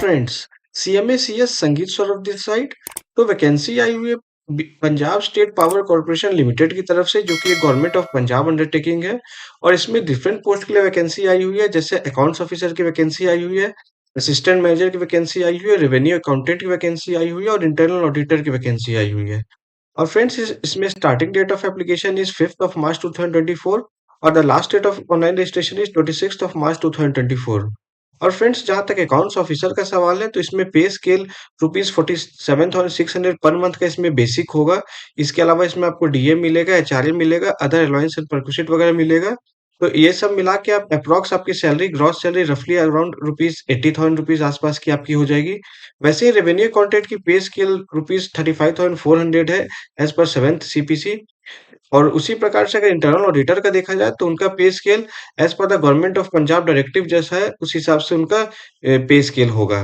Friends, CMA CS संगीत Saurabh this side. तो vacancy आई हुई है Punjab state power corporation limited की तरफ से, जो कि एक गवर्नमेंट ऑफ पंजाब अंडरटेकिंग है। और इसमें डिफरेंट पोस्ट के लिए वैकेंसी आई हुई है, जैसे अकाउंट्स ऑफिसर की वैकेंसी आई हुई है, असिस्टेंट मैनेजर की वैकेंसी आई हुई है, रेवेन्यू अकाउंटेंट की वैकेंसी आई हुई है और इंटरनल ऑडिटर की वैकेंसी आई हुई है। और फ्रेंड्स, इसमें starting date of application is 5th of March 2024 और the last date of online registration is 26th of March 2024। और फ्रेंड्स, जहाँ तक अकाउंट्स ऑफिसर का सवाल है, तो इसमें पे स्केल ₹47,600 पर मंथ का इसमें बेसिक होगा। इसके अलावा इसमें आपको डीए मिलेगा, एचआरए मिलेगा, अदर अलाउंस एंड परक्विजिट वगैरह मिलेगा। तो ये सब मिला के आप अप्रॉक्स आपकी सैलरी, ग्रॉस सैलरी रफली अराउंड ₹80,000 आसपास की आपकी हो जाएगी। वैसे ही रेवेन्यू अकाउंटेंट की पे स्केल ₹35,400 है, एज पर 7th सीपीसी। और उसी प्रकार से अगर इंटरनल ऑडिटर का देखा जाए, तो उनका pay scale as per the government of Punjab directive जैसा है, उस हिसाब से उनका पे स्केल होगा।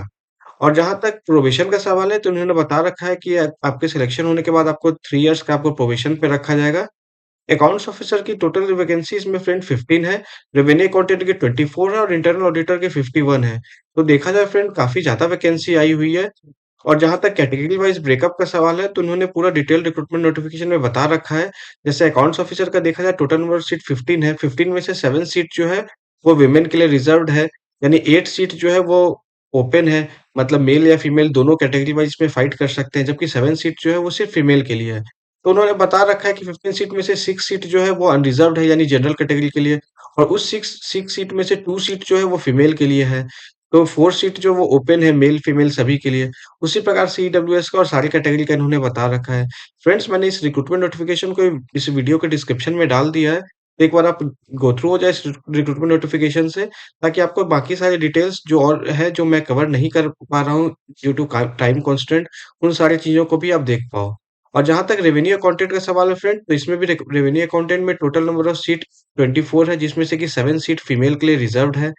और जहाँ तक प्रोबेशन का सवाल है, तो उन्होंने बता रखा है कि आपके सिलेक्शन होने के बाद आपको 3 इयर्स का आपको प्रोबेशन पे रखा जाएगा। अकाउंट्स ऑफिसर की टोटल वैकेंसी इसमें फ्रेंड 15 है, रेवेन्यू अकाउंटेंट की 24 है और इंटरनल ऑडिटर की 51 है। तो देखा जाए फ्रेंड, काफ़ी ज़्यादा वैकेंसी आई हुई है। और जहाँ तक कैटेगरी वाइज़ ब्रेकअप का सवाल है, तो उन्होंने पूरा डिटेल रिक्रूटमेंट नोटिफिकेशन में बता रखा है। जैसे अकाउंट्स ऑफिसर का देखा जाए, टोटल नंबर ऑफ सीट 15 है, 15 में से 7 सीट जो है, वो वुमेन के लिए रिजर्व्ड है। यानी 8 सीट जो है वो ओपन है, मतलब मेल या फीमेल दोनों कैटेगरी वाइज़ इसमें फाइट कर सकते हैं, जबकि 7 सीट जो है वो सिर्फ फीमेल के लिए है। तो उन्होंने बता रखा है कि 15 सीट में से 6 सीट जो है वो अनरिजर्व्ड है, यानी जनरल कैटेगरी के लिए। और उस 6 सीट में से 2 सीट जो है वो फीमेल के लिए है। तो 4 सीट जो वो ओपन है, मेल फीमेल सभी के लिए। उसी प्रकार से ईडब्ल्यूएस का और सारी कैटेगरी का इन्होंने बता रखा है। फ्रेंड्स, मैंने इस रिक्रूटमेंट नोटिफिकेशन को इस वीडियो के डिस्क्रिप्शन में डाल दिया है। एक बार आप गो थ्रू हो जाए इस रिक्रूटमेंट नोटिफिकेशन से, ताकि आपको बाकी सारी डिटेल्स जो और है, जो मैं कवर नहीं कर पा रहा हूँ ड्यू टू टाइम कॉन्स्टेंट, उन सारी चीज़ों को भी आप देख पाओ। और जहाँ तक रेवेन्यू अकाउंटेंट का सवाल है फ्रेंड, तो इसमें भी रेवेन्यू अकाउंटेंट में टोटल नंबर ऑफ सीट 24 है, जिसमें से कि 7 सीट फीमेल के लिए रिजर्व्ड है।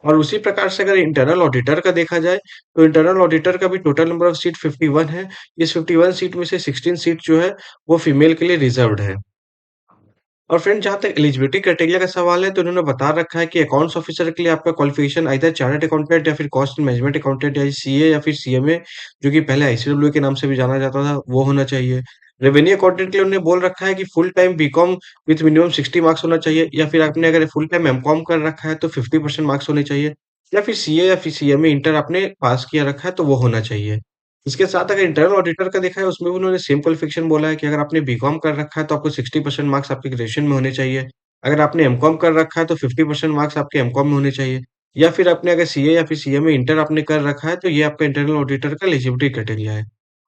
और उसी प्रकार से अगर इंटरनल ऑडिटर का देखा जाए, तो इंटरनल ऑडिटर का भी टोटल नंबर ऑफ सीट 51 है। इस 51 सीट में से 16 सीट जो है, वो फीमेल के लिए रिजर्व्ड है। और फ्रेंड, जहाँ तक एलिजिबिलिटी क्राइटेरिया का सवाल है, तो उन्होंने बता रखा है कि अकाउंट्स ऑफिसर के लिए आपका क्वालिफिकेशन आइदर चार्टर्ड अकाउंटेंट या फिर कॉस्ट मैनेजमेंट अकाउंटेंट या सीए या फिर सीएमए, जो कि पहले आईसीडब्ल्यू के नाम से भी जाना जाता था, वो होना चाहिए। रेवेन्यू अकाउंटेंट के लिए उन्होंने बोल रखा है कि full time BCom with minimum 60 marks होना चाहिए, या फिर आपने अगर फुल टाइम एमकॉम कर रखा है तो 50% मार्क्स होने चाहिए, या फिर सीए या फिर सीएमए इंटर आपने पास किया रखा है तो वो होना चाहिए। इसके साथ अगर इंटरनल ऑडिटर का देखा है, उसमें भी उन्होंने सेम क्वालिफिकेशन बोला है कि अगर आपने बीकॉम कर रखा है तो आपको 60% मार्क्स आपके ग्रेजुएशन में होने चाहिए। अगर आपने एमकॉम कर रखा है तो 50% मार्क्स आपके एमकॉम में होने चाहिए। या फिर आपने अगर सीए या फिर सीएमए इंटर आपने कर रखा है, तो ये आपका इंटरनल ऑडिटर का एलिजिबिलिटी क्राइटेरिया है।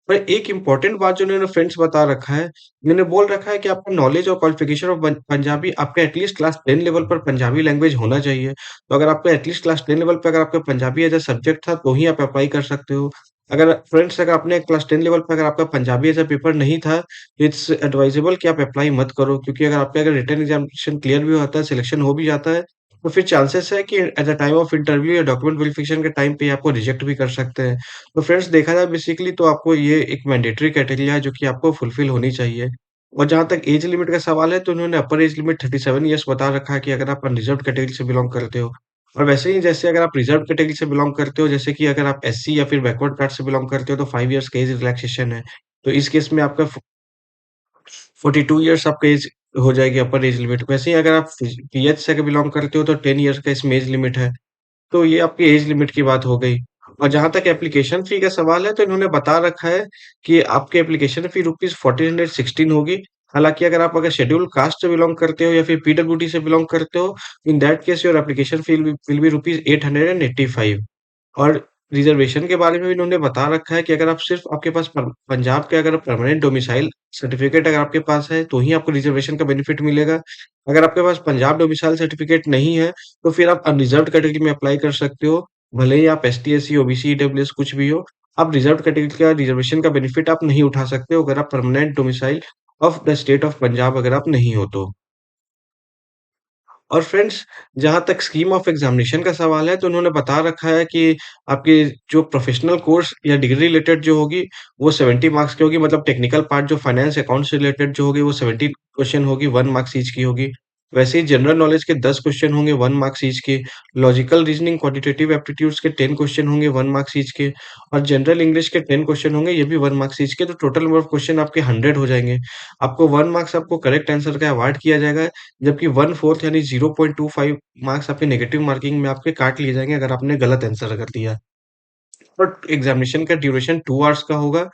पर एक इम्पोर्टेंट बात जो उन्होंने फ्रेंड्स बता रखा है, इन्होंने बोल रखा है कि आपका नॉलेज और क्वालिफिकेशन ऑफ पंजाबी, आपका एटलीस्ट क्लास 10 लेवल पर पंजाबी लैंग्वेज होना चाहिए। तो अगर आपका एटलीस्ट क्लास 10 लेवल पे अगर आपका पंजाबी एज़ अ सब्जेक्ट था, तो ही आप अप्लाई कर सकते हो। अगर फ्रेंड्स, अगर आपने क्लास 10 लेवल पे अगर आपका पंजाबी एज़ अ पेपर नहीं था, इट्स एडवाइजेबल कि आप अप्लाई मत करो, क्योंकि अगर आपका अगर रिटन एग्ज़ामिनेशन क्लियर भी होता है, सिलेक्शन हो भी जाता है, तो फिर चांसेस है कि at the time of interview या डॉक्यूमेंट वेरिफिकेशन के टाइम पे आपको रिजेक्ट भी कर सकते हैं। तो फ्रेंड्स, देखा जाए बेसिकली, तो आपको ये एक मैंडेटरी क्राइटेरिया है, जो कि आपको फुलफिल होनी चाहिए। और जहाँ तक एज लिमिट का सवाल है, तो उन्होंने अपर एज लिमिट 37 इयर्स बता रखा है कि अगर आप अनरिजर्व्ड कैटेगरी से बिलॉन्ग करते हो। और वैसे ही, जैसे अगर आप रिजर्व्ड कैटेगरी से बिलॉन्ग करते हो, जैसे कि अगर आप एससी या फिर बैकवर्ड कास्ट से बिलॉन्ग करते हो, तो 5 इयर्स का एज रिलैक्सेशन है। तो इस केस में आपका 42 इयर्स आपका एज हो जाएगी अपर एज लिमिट। वैसे ही अगर आप पीएच से बिलॉन्ग करते हो, तो 10 इयर्स का इसमें एज लिमिट है। तो ये आपकी एज लिमिट की बात हो गई। और जहाँ तक एप्लीकेशन फ़ी का सवाल है, तो इन्होंने बता रखा है कि आपकी एप्लीकेशन फ़ी रुपीज़ 1416 होगी। हालाँकि अगर शेड्यूल्ड कास्ट से बिलॉन्ग करते हो या फिर पीडब्ल्यूडी से बिलॉन्ग करते हो, in that case your application fee will be rupees 885। और रिज़र्वेशन के बारे में भी इन्होंने बता रखा है कि अगर आप सिर्फ़ आपके पास पंजाब के अगर परमानेंट डोमिसाइल सर्टिफ़िकेट अगर आपके पास है, तो ही आपको रिज़र्वेशन का बेनिफिट मिलेगा। अगर आपके पास पंजाब डोमिसाइल सर्टिफ़िकेट नहीं है, तो फिर आप अनरिज़र्व्ड कैटेगरी में अप्लाई कर सकते हो। भले ही आप एसटी, एससी, ओबीसी, ईडब्ल्यूएस कुछ भी हो, आप रिज़र्व्ड कैटेगरी का रिज़र्वेशन का बेनिफिट आप नहीं उठा सकते हो, अगर आप permanent domicile of the state of Punjab अगर आप नहीं हो तो। और फ्रेंड्स, जहाँ तक स्कीम ऑफ एग्ज़ामिनेशन का सवाल है, तो उन्होंने बता रखा है कि आपके जो प्रोफ़ेशनल कोर्स या डिग्री रिलेटेड जो होगी, वो 70 मार्क्स की होगी। मतलब टेक्निकल पार्ट जो फाइनेंस अकाउंट्स से रिलेटेड जो होगी, वो 70 क्वेश्चन होगी, 1 मार्क्स ईच की होगी। वैसे ही जनरल नॉलेज के 10 क्वेश्चन होंगे 1 मार्क्स ईच के, लॉजिकल रीजनिंग, क्वांटिटेटिव एप्टीट्यूड्स के 10 क्वेश्चन होंगे 1 मार्क्स ईच के और जनरल इंग्लिश के 10 क्वेश्चन होंगे ये भी 1 मार्क्स ईच के, तो टोटल नंबर ऑफ क्वेश्चन आपके 100 हो जाएँगे। आपको 1 मार्क्स आपको करेक्ट आंसर का अवार्ड किया जाएगा, जबकि 1/4 यानी 0.25 मार्क्स आपके नेगेटिव मार्किंग में आपके काट लिए जाएँगे अगर आपने गलत आंसर अगर दिया। और एग्जामिनेशन का ड्यूरेशन 2 आवर्स का होगा।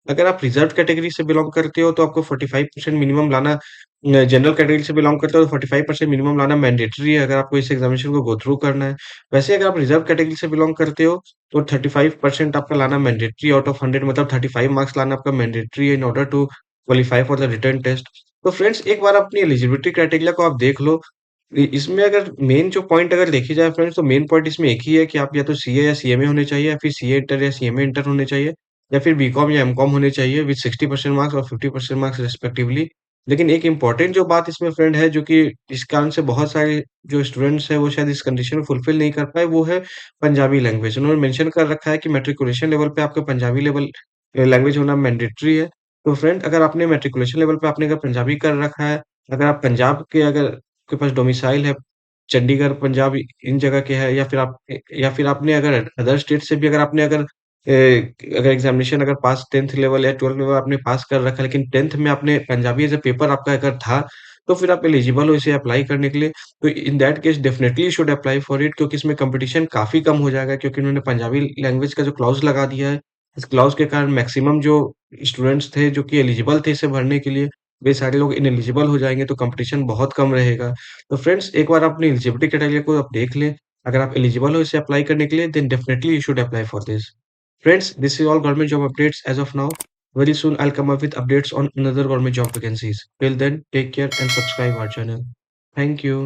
अगर आप रिजर्व्ड कैटेगरी से बिलॉन्ग करते हो तो आपको 45% मिनिमम लाना जनरल कैटेगरी से बिलॉन्ग करते हो तो 45% मिनिमम लाना मैंडेटरी है अगर आपको इस एग्जामिनेशन को गो थ्रू करना है। वैसे अगर आप रिजर्व कैटेगरी से बिलॉन्ग करते हो तो 35% आपका लाना मैंडेटरी आउट ऑफ 100 मतलब 35 मार्क्स लाना आपका मैंडेटरी है in order to qualify for the written test. तो फ्रेंड्स एक बार अपनी एलिजिबिलिटी क्राइटेरिया को आप देख लो। इसमें अगर मेन जो पॉइंट अगर देखी जाए फ्रेंड्स तो मेन पॉइंट इसमें एक ही है कि आप या तो सीए या सीएमए होने चाहिए या फिर सीए इंटर या सीएमए इंटर होने चाहिए या फिर बीकॉम या एमकॉम होने चाहिए विद 60% मार्क्स और 50% मार्क्स रिस्पेक्टिवली। लेकिन एक इम्पोर्टेंट जो बात इसमें फ्रेंड है जो कि इस कारण से बहुत सारे जो स्टूडेंट्स हैं वो शायद इस कंडीशन को फुलफिल नहीं कर पाए वो है पंजाबी लैंग्वेज। उन्होंने मेंशन कर रखा है कि मैट्रिकुलेशन लेवल पे आपका पंजाबी लेवल लैंग्वेज होना मैंडेटरी है। तो फ्रेंड अगर आपने मैट्रिकुलेशन लेवल पे आपने अगर पंजाबी कर रखा है, अगर आप पंजाब के अगर आपके पास डोमिसाइल है चंडीगढ़, पंजाब इन जगह के हैं या फिर आपने अगर अदर स्टेट से भी अगर आपने अगर एग्जामिनेशन अगर पास 10th लेवल या 12th लेवल आपने पास कर रखा है, लेकिन 10th में आपने पंजाबी एज़ अ पेपर आपका अगर था, तो फिर आप एलिजिबल हो इसे अप्लाई करने के लिए। तो in that case definitely you should apply for it क्योंकि इसमें कॉम्पिटिशन काफ़ी कम हो जाएगा क्योंकि उन्होंने पंजाबी लैंग्वेज का जो क्लॉज़ लगा दिया है। इस क्लॉज़ के कारण मैक्सिमम जो स्टूडेंट्स थे जो कि एलिजिबल थे इसे भरने के लिए, वे सारे लोग इनेलिजिबल हो जाएँगे तो कॉम्पिटिशन बहुत कम रहेगा। तो फ्रेंड्स एक बार अपनी एलिजिबिलिटी क्राइटेरिया को आप देख लें, अगर आप एलिजिबल हो इसे अप्लाई करने के लिए then definitely you should apply for this. Friends, this is all government job updates as of now. Very soon I'll come up with updates on another government job vacancies. Till then, take care and subscribe our channel. Thank you.